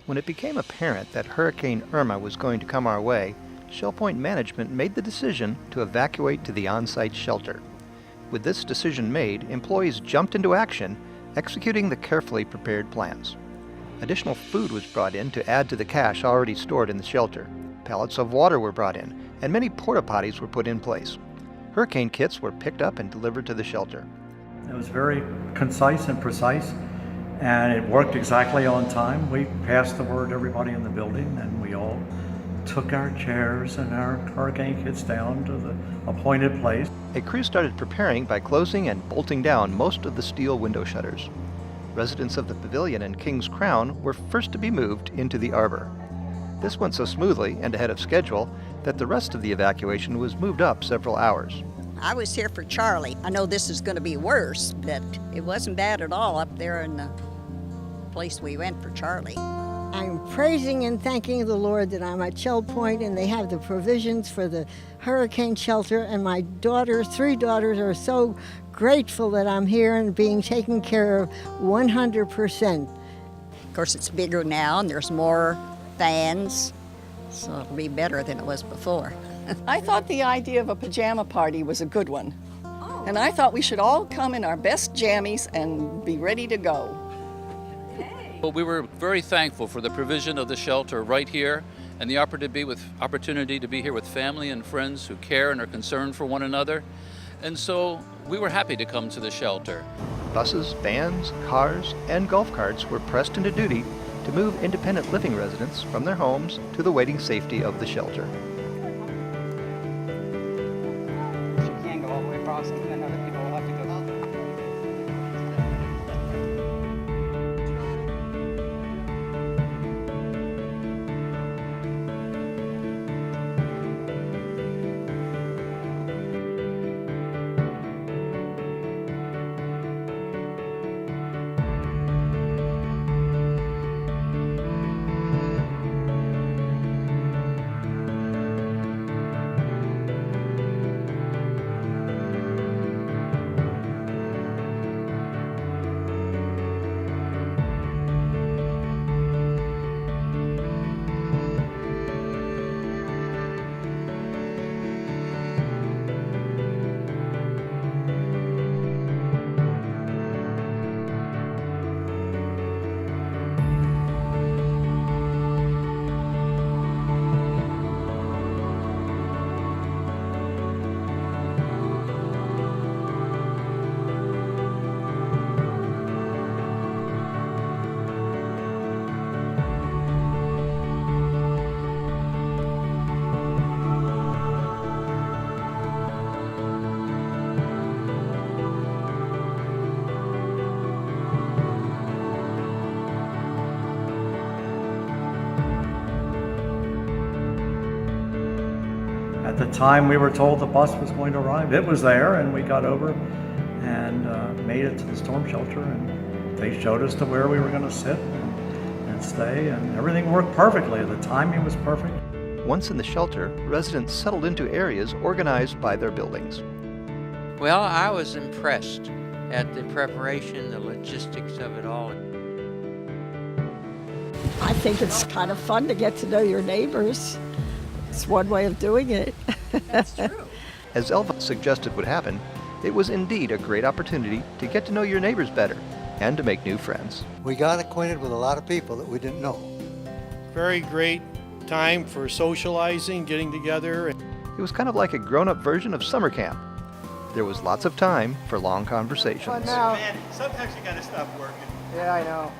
When it became apparent that Hurricane Irma was going to come our way, Shell Point management made the decision to evacuate to the on-site shelter. With this decision made, employees jumped into action, executing the carefully prepared plans. Additional food was brought in to add to the cache already stored in the shelter. Pallets of water were brought in, and many porta potties were put in place. Hurricane kits were picked up and delivered to the shelter. It was very concise and precise, and it worked exactly on time. We passed the word to everybody in the building, and we all took our chairs and our hurricane kits down to the appointed place. A crew started preparing by closing and bolting down most of the steel window shutters. Residents of the pavilion and King's Crown were first to be moved into the arbor. This went so smoothly and ahead of schedule that the rest of the evacuation was moved up several hours. I was here for Charlie. I know this is going to be worse, but it wasn't bad at all up there in the place we went for Charlie. I'm praising and thanking the Lord that I'm at Shell Point and they have the provisions for the hurricane shelter, and my daughters, 3 daughters, are so grateful that I'm here and being taken care of 100%. Of course, it's bigger now and there's more fans, so it'll be better than it was before. I thought the idea of a pajama party was a good one. And I thought we should all come in our best jammies and be ready to go. Well, we were very thankful for the provision of the shelter right here and the opportunity to be here with family and friends who care and are concerned for one another. And so we were happy to come to the shelter. Buses, vans, cars, and golf carts were pressed into duty to move independent living residents from their homes to the waiting safety of the shelter. She can go all the way across, and then other people will have to go. At the time we were told the bus was going to arrive, it was there, and we got over and made it to the storm shelter, and they showed us to where we were going to sit and stay, and everything worked perfectly. The timing was perfect. Once in the shelter, residents settled into areas organized by their buildings. Well, I was impressed at the preparation, the logistics of it all. I think it's kind of fun to get to know your neighbors. It's one way of doing it. That's true. As Elva suggested would happen, it was indeed a great opportunity to get to know your neighbors better and to make new friends. We got acquainted with a lot of people that we didn't know. Very great time for socializing, getting together. It was kind of like a grown-up version of summer camp. There was lots of time for long conversations. Man, sometimes you gotta stop working. Yeah, I know.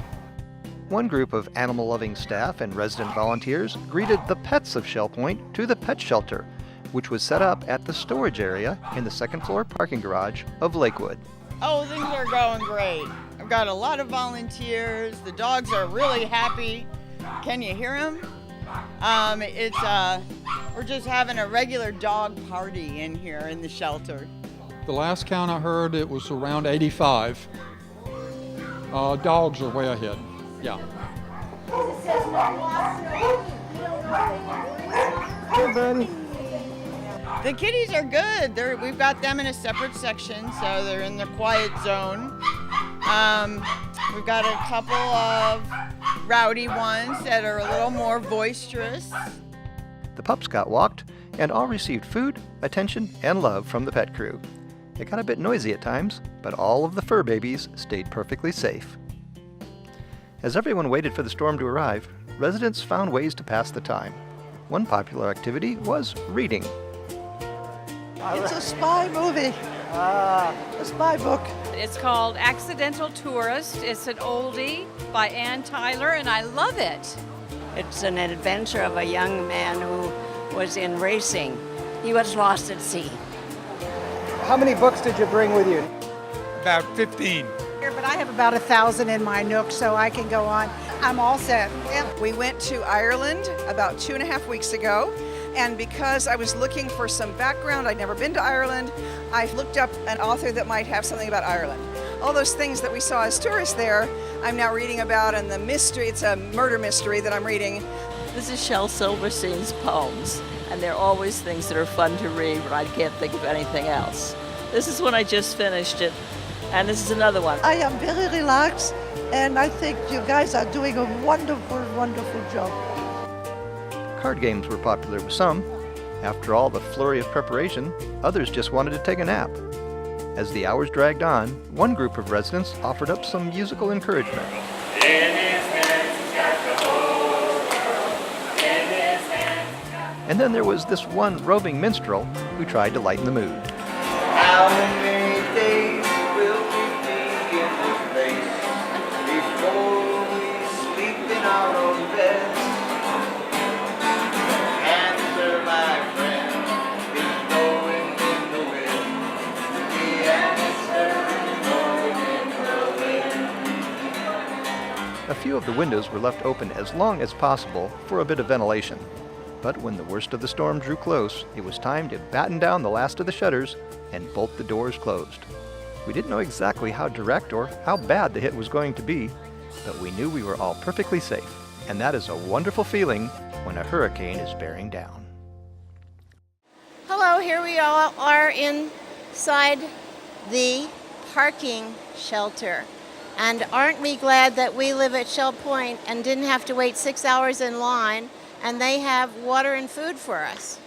One group of animal-loving staff and resident volunteers greeted the pets of Shell Point to the pet shelter, which was set up at the storage area in the second-floor parking garage of Lakewood. Oh, things are going great. I've got a lot of volunteers. The dogs are really happy. Can you hear them? We're just having a regular dog party in here in the shelter. The last count I heard, it was around 85. Dogs are way ahead. Yeah. Hey, buddy. The kitties are good. We've got them in a separate section, so they're in the quiet zone. We've got a couple of rowdy ones that are a little more boisterous. The pups got walked, and all received food, attention, and love from the pet crew. It got a bit noisy at times, but all of the fur babies stayed perfectly safe. As everyone waited for the storm to arrive, residents found ways to pass the time. One popular activity was reading. It's a spy movie. A spy book. It's called Accidental Tourist. It's an oldie by Ann Tyler, and I love it. It's an adventure of a young man who was in racing. He was lost at sea. How many books did you bring with you? About 15. But I have about 1,000 in my nook, so I can go on. I'm all set. Yeah. We went to Ireland about 2.5 weeks ago, and because I was looking for some background, I'd never been to Ireland, I looked up an author that might have something about Ireland. All those things that we saw as tourists there, I'm now reading about, and the mystery, it's a murder mystery that I'm reading. This is Shel Silverstein's poems, and they're always things that are fun to read when I can't think of anything else. This is one I just finished it, and this is another one. I am very relaxed, and I think you guys are doing a wonderful, wonderful job. Card games were popular with some. After all the flurry of preparation, others just wanted to take a nap. As the hours dragged on, one group of residents offered up some musical encouragement. And then there was this one roving minstrel who tried to lighten the mood. How many days will we be in this place before we sleep in our own beds? Answer, my friend, is blowing in the wind. The answer is blowing in the wind. A few of the windows were left open as long as possible for a bit of ventilation. But when the worst of the storm drew close, it was time to batten down the last of the shutters and bolt the doors closed. We didn't know exactly how direct or how bad the hit was going to be, but we knew we were all perfectly safe, and that is a wonderful feeling when a hurricane is bearing down. Hello, here we all are inside the parking shelter. And aren't we glad that we live at Shell Point and didn't have to wait 6 hours in line, and they have water and food for us.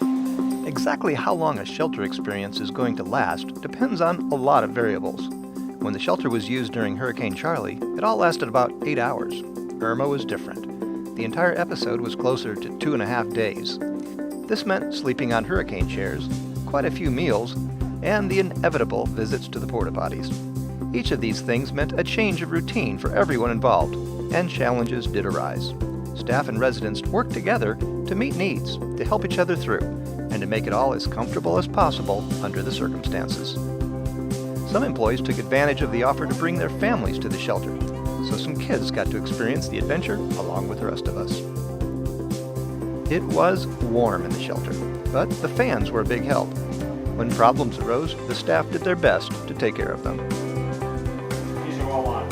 Exactly how long a shelter experience is going to last depends on a lot of variables. When the shelter was used during Hurricane Charlie, it all lasted about 8 hours. Irma was different. The entire episode was closer to 2.5 days. This meant sleeping on hurricane chairs, quite a few meals, and the inevitable visits to the porta potties. Each of these things meant a change of routine for everyone involved, and challenges did arise. Staff and residents worked together to meet needs, to help each other through, and to make it all as comfortable as possible under the circumstances. Some employees took advantage of the offer to bring their families to the shelter, so some kids got to experience the adventure along with the rest of us. It was warm in the shelter, but the fans were a big help. When problems arose, the staff did their best to take care of them. These are all on.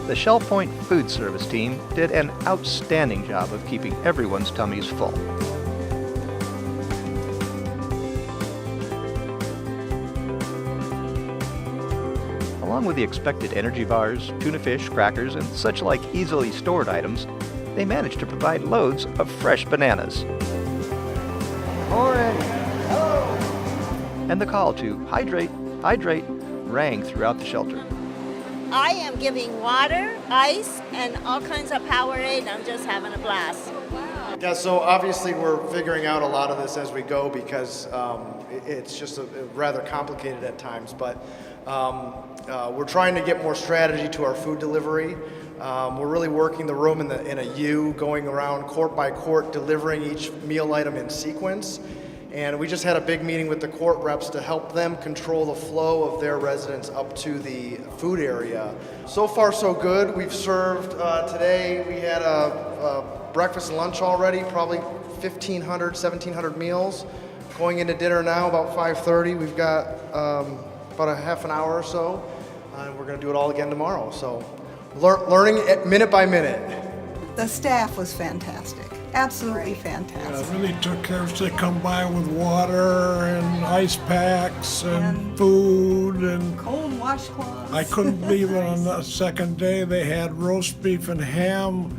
The Shell Point Food Service team did an outstanding job of keeping everyone's tummies full. Along with the expected energy bars, tuna fish, crackers, and such like easily stored items, they managed to provide loads of fresh bananas. Orange. And the call to hydrate, hydrate rang throughout the shelter. I am giving water, ice, and all kinds of Powerade, and I'm just having a blast. Yeah, so obviously we're figuring out a lot of this as we go because it's just rather complicated at times, but we're trying to get more strategy to our food delivery. We're really working the room in a U, going around court by court, delivering each meal item in sequence. And we just had a big meeting with the court reps to help them control the flow of their residents up to the food area. So far, so good. We've served today, we had a breakfast and lunch already, probably 1,500, 1,700 meals. Going into dinner now, about 5:30. We've got about a half an hour or so, and we're going to do it all again tomorrow. So learning minute by minute. The staff was fantastic. Absolutely fantastic. Really took care of us. They come by with water and ice packs and food and cold washcloths. I couldn't believe it. On the second day they had roast beef and ham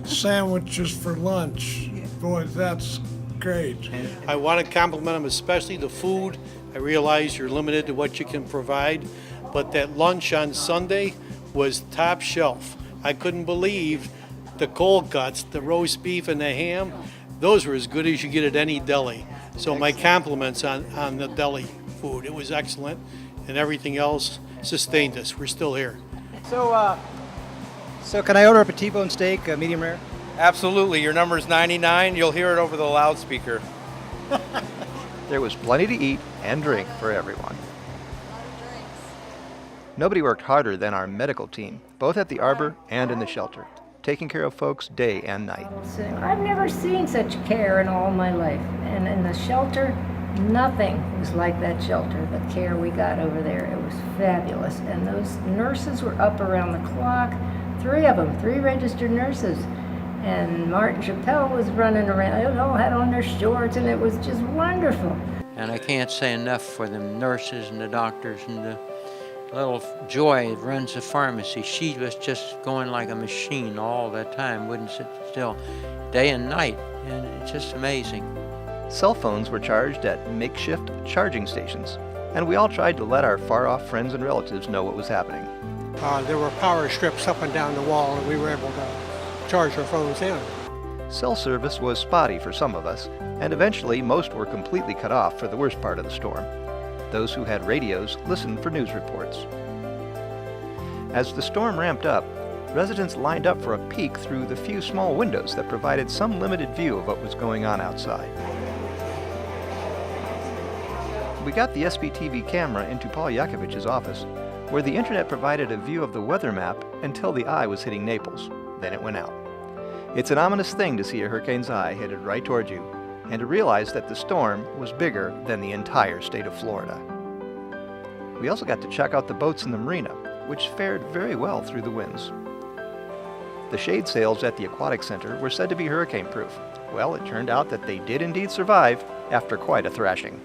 sandwiches for lunch. Boy, that's great. I want to compliment them, especially the food. I realize you're limited to what you can provide, but that lunch on Sunday was top shelf. I couldn't believe the cold cuts, the roast beef and the ham, those were as good as you get at any deli. So my compliments on the deli food. It was excellent, and everything else sustained us. We're still here. So can I order up a T-bone steak, medium rare? Absolutely. Your number's 99. You'll hear it over the loudspeaker. There was plenty to eat and drink for everyone. Nobody worked harder than our medical team, both at the Arbor and in the shelter, taking care of folks day and night. I've never seen such care in all my life. And in the shelter, nothing was like that shelter, the care we got over there. It was fabulous. And those nurses were up around the clock, 3 of them, 3 registered nurses. And Martin Chappelle was running around. They all had on their shorts, and it was just wonderful. And I can't say enough for the nurses and the doctors and the little Joy that runs the pharmacy. She was just going like a machine all the time, wouldn't sit still, day and night, and it's just amazing. Cell phones were charged at makeshift charging stations, and we all tried to let our far-off friends and relatives know what was happening. There were power strips up and down the wall, and we were able to charge our phones in. Cell service was spotty for some of us, and eventually most were completely cut off for the worst part of the storm. Those who had radios listened for news reports. As the storm ramped up, residents lined up for a peek through the few small windows that provided some limited view of what was going on outside. We got the SBTV camera into Paul Yakovich's office, where the internet provided a view of the weather map until the eye was hitting Naples. Then it went out. It's an ominous thing to see a hurricane's eye headed right toward you, and to realize that the storm was bigger than the entire state of Florida. We also got to check out the boats in the marina, which fared very well through the winds. The shade sails at the aquatic center were said to be hurricane-proof. Well, it turned out that they did indeed survive after quite a thrashing.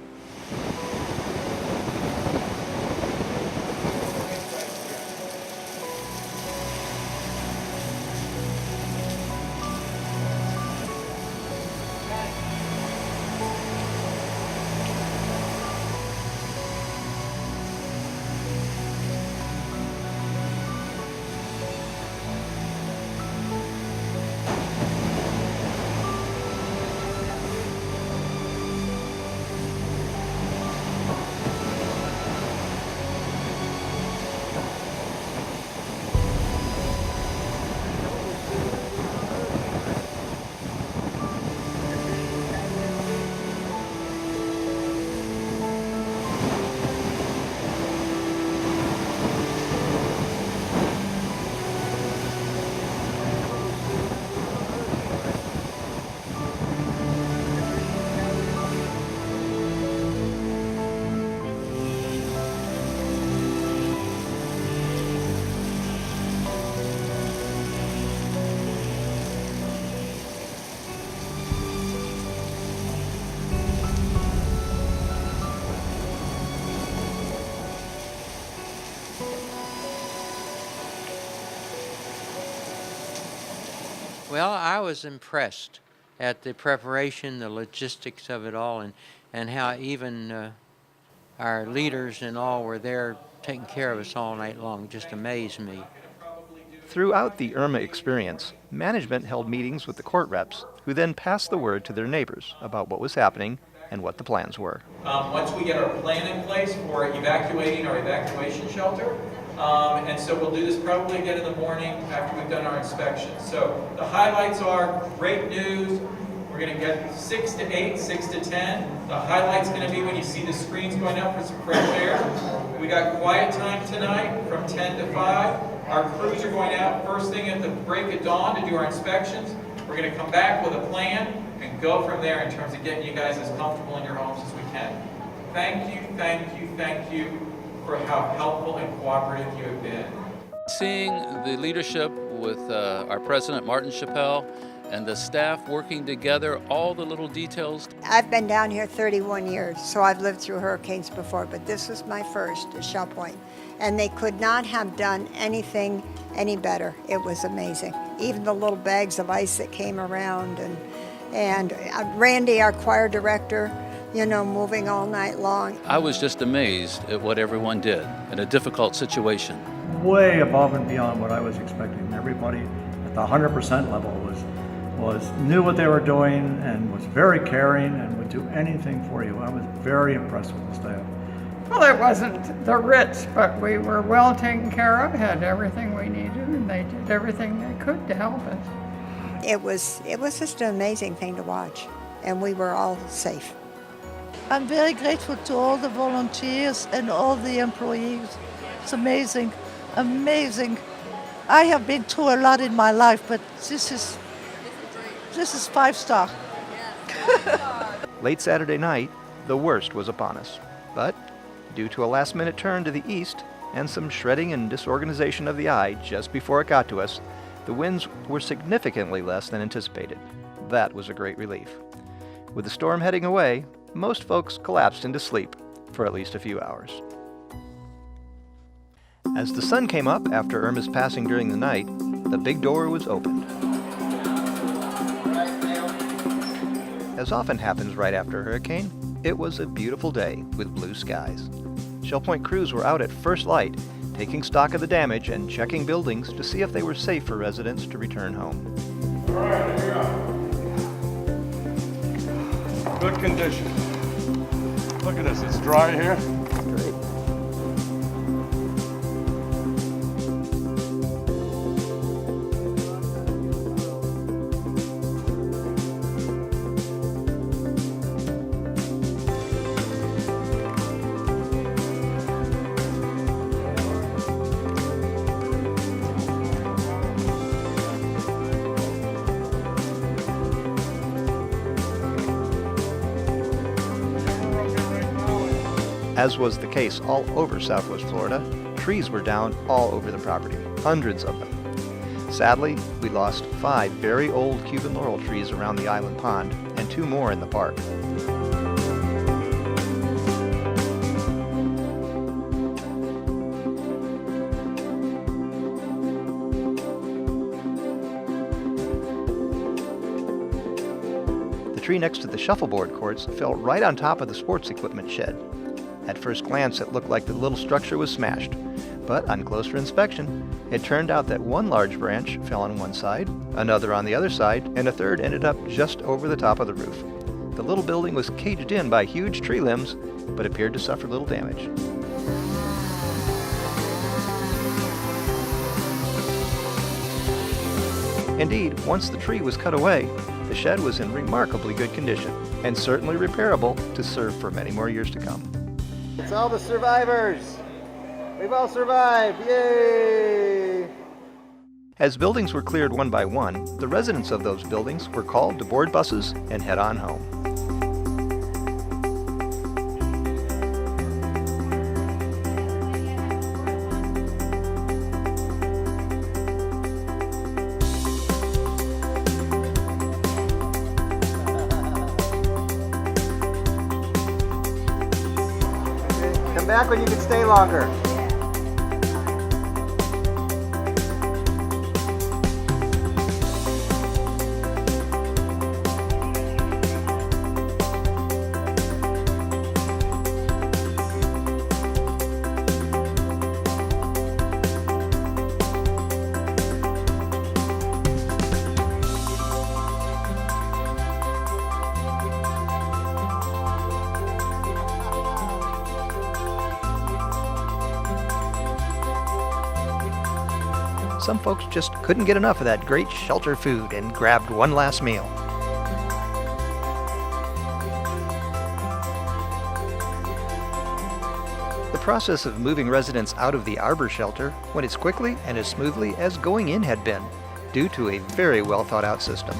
Well, I was impressed at the preparation, the logistics of it all, and how even our leaders and all were there taking care of us all night long. It just amazed me. Throughout the Irma experience, management held meetings with the court reps, who then passed the word to their neighbors about what was happening and what the plans were. Once we get our plan in place for evacuating our evacuation shelter, and so we'll do this probably again in the morning after we've done our inspection. So the highlights are great news. We're going to get 6 to 8, 6 to 10. The highlight's going to be when you see the screens going up for some fresh air. We got quiet time tonight from 10 to 5. Our crews are going out first thing at the break of dawn to do our inspections. We're going to come back with a plan and go from there in terms of getting you guys as comfortable in your homes as we can. Thank you, thank you, thank you for how helpful and cooperative you have been. Seeing the leadership with our president, Martin Chappelle, and the staff working together, all the little details. I've been down here 31 years, so I've lived through hurricanes before, but this was my first at Shell Point. And they could not have done anything any better. It was amazing. Even the little bags of ice that came around, and Randy, our choir director, moving all night long. I was just amazed at what everyone did in a difficult situation. Way above and beyond what I was expecting. Everybody at the 100% level knew what they were doing and was very caring and would do anything for you. I was very impressed with the staff. Well, it wasn't the rich, but we were well taken care of, had everything we needed, and they did everything they could to help us. It was just an amazing thing to watch, and we were all safe. I'm very grateful to all the volunteers and all the employees. It's amazing, amazing. I have been through a lot in my life, but this is 5-star. Late Saturday night, the worst was upon us. But due to a last-minute turn to the east and some shredding and disorganization of the eye just before it got to us, the winds were significantly less than anticipated. That was a great relief. With the storm heading away, most folks collapsed into sleep for at least a few hours. As the sun came up after Irma's passing during the night, the big door was opened. As often happens right after a hurricane, it was a beautiful day with blue skies. Shell Point crews were out at first light, taking stock of the damage and checking buildings to see if they were safe for residents to return home. All right, here we go. Good condition. Look at this, it's dry here. Great. As was the case all over Southwest Florida, trees were down all over the property, hundreds of them. Sadly, we lost 5 very old Cuban laurel trees around the island pond and 2 more in the park. The tree next to the shuffleboard courts fell right on top of the sports equipment shed. At first glance, it looked like the little structure was smashed, but on closer inspection, it turned out that one large branch fell on one side, another on the other side, and a third ended up just over the top of the roof. The little building was caged in by huge tree limbs, but appeared to suffer little damage. Indeed, once the tree was cut away, the shed was in remarkably good condition, and certainly repairable to serve for many more years to come. It's all the survivors. We've all survived. Yay! As buildings were cleared one by one, the residents of those buildings were called to board buses and head on home. Come back when you can stay longer. Some folks just couldn't get enough of that great shelter food and grabbed one last meal. The process of moving residents out of the Arbor shelter went as quickly and as smoothly as going in had been, due to a very well thought out system.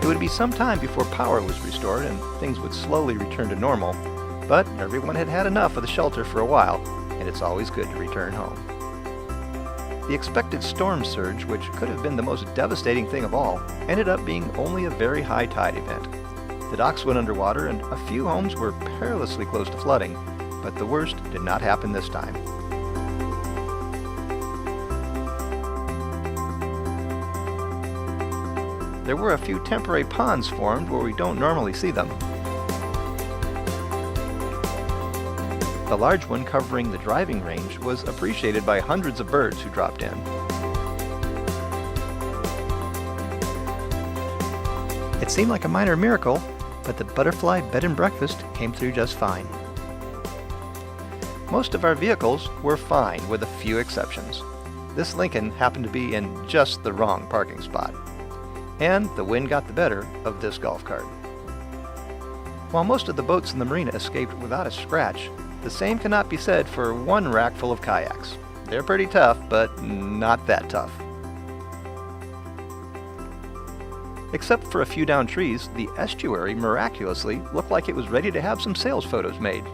would be some time before power was restored and things would slowly return to normal, but everyone had had enough of the shelter for a while, and it's always good to return home. The expected storm surge, which could have been the most devastating thing of all, ended up being only a very high tide event. The docks went underwater and a few homes were perilously close to flooding, but the worst did not happen this time. There were a few temporary ponds formed where we don't normally see them. The large one covering the driving range was appreciated by hundreds of birds who dropped in. It seemed like a minor miracle, but the butterfly bed and breakfast came through just fine. Most of our vehicles were fine, with a few exceptions. This Lincoln happened to be in just the wrong parking spot, and the wind got the better of this golf cart. While most of the boats in the marina escaped without a scratch, the same cannot be said for one rack full of kayaks. They're pretty tough, but not that tough. Except for a few downed trees, the estuary miraculously looked like it was ready to have some sales photos made.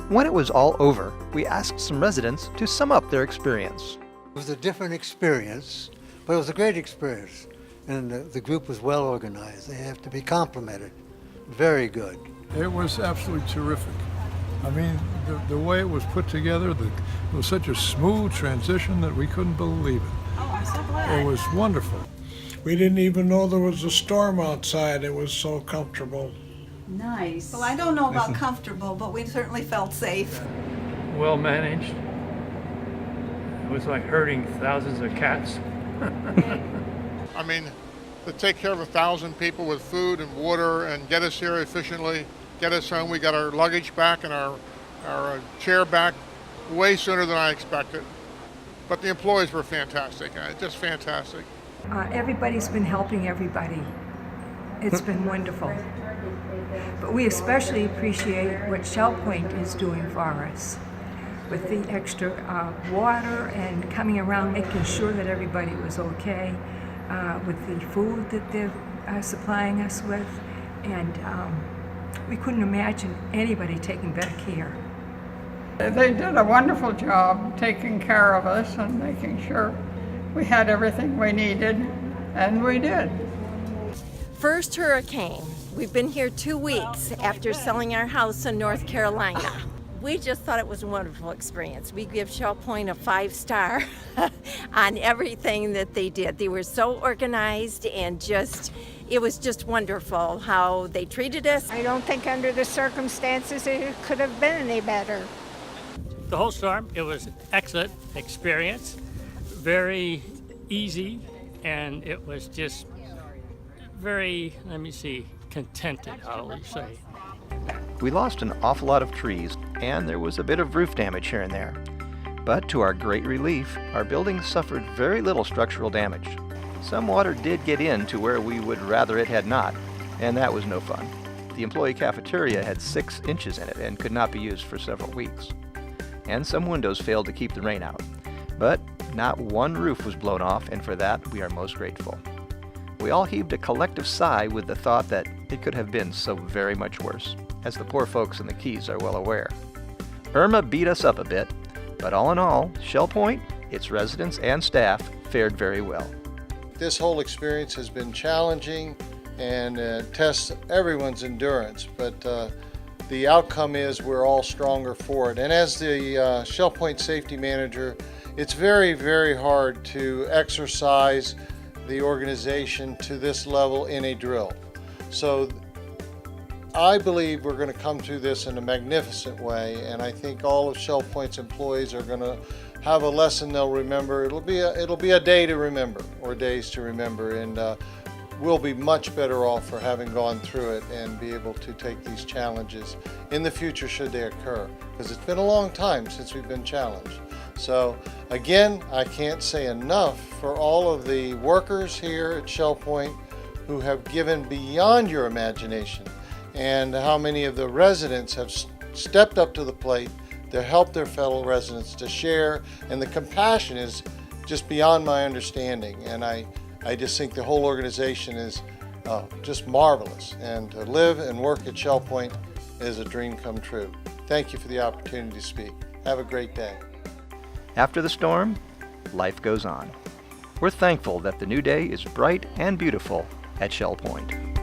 When it was all over, we asked some residents to sum up their experience. It was a different experience, but it was a great experience. And the group was well organized. They have to be complimented. Very good. It was absolutely terrific. I mean, the way it was put together, it was such a smooth transition that we couldn't believe it. Oh, I'm so glad. It was wonderful. We didn't even know there was a storm outside. It was so comfortable. Nice. Well, I don't know about comfortable, but we certainly felt safe. Well managed. It was like herding thousands of cats. I mean, to take care of 1,000 people with food and water and get us here efficiently, get us home. We got our luggage back and our chair back way sooner than I expected. But the employees were fantastic, just fantastic. Everybody's been helping everybody. It's been wonderful. But we especially appreciate what Shell Point is doing for us with the extra water and coming around making sure that everybody was okay, with the food that they're supplying us with. And we couldn't imagine anybody taking better care. They did a wonderful job taking care of us and making sure we had everything we needed, and we did. First hurricane. We've been here 2 weeks after selling our house in North Carolina. We just thought it was a wonderful experience. We give Shell Point a 5-star on everything that they did. They were so organized and it was just wonderful how they treated us. I don't think under the circumstances it could have been any better. The whole storm, it was an excellent experience, very easy, and it was just very, contented, how will you say. We lost an awful lot of trees, and there was a bit of roof damage here and there. But to our great relief, our building suffered very little structural damage. Some water did get in to where we would rather it had not, and that was no fun. The employee cafeteria had 6 inches in it and could not be used for several weeks. And some windows failed to keep the rain out. But not one roof was blown off, and for that we are most grateful. We all heaved a collective sigh with the thought that it could have been so very much worse, as the poor folks in the Keys are well aware. Irma beat us up a bit, but all in all, Shell Point, its residents and staff fared very well. This whole experience has been challenging and tests everyone's endurance, but the outcome is we're all stronger for it. And as the Shell Point safety manager, it's very, very hard to exercise the organization to this level in a drill. So I believe we're going to come through this in a magnificent way, and I think all of Shell Point's employees are going to have a lesson they'll remember. It'll be a day to remember, or days to remember, and we'll be much better off for having gone through it and be able to take these challenges in the future should they occur, because it's been a long time since we've been challenged. So again, I can't say enough for all of the workers here at Shell Point who have given beyond your imagination, and how many of the residents have stepped up to the plate to help their fellow residents to share, and the compassion is just beyond my understanding. And I just think the whole organization is just marvelous. And to live and work at Shell Point is a dream come true. Thank you for the opportunity to speak. Have a great day. After the storm, life goes on. We're thankful that the new day is bright and beautiful at Shell Point.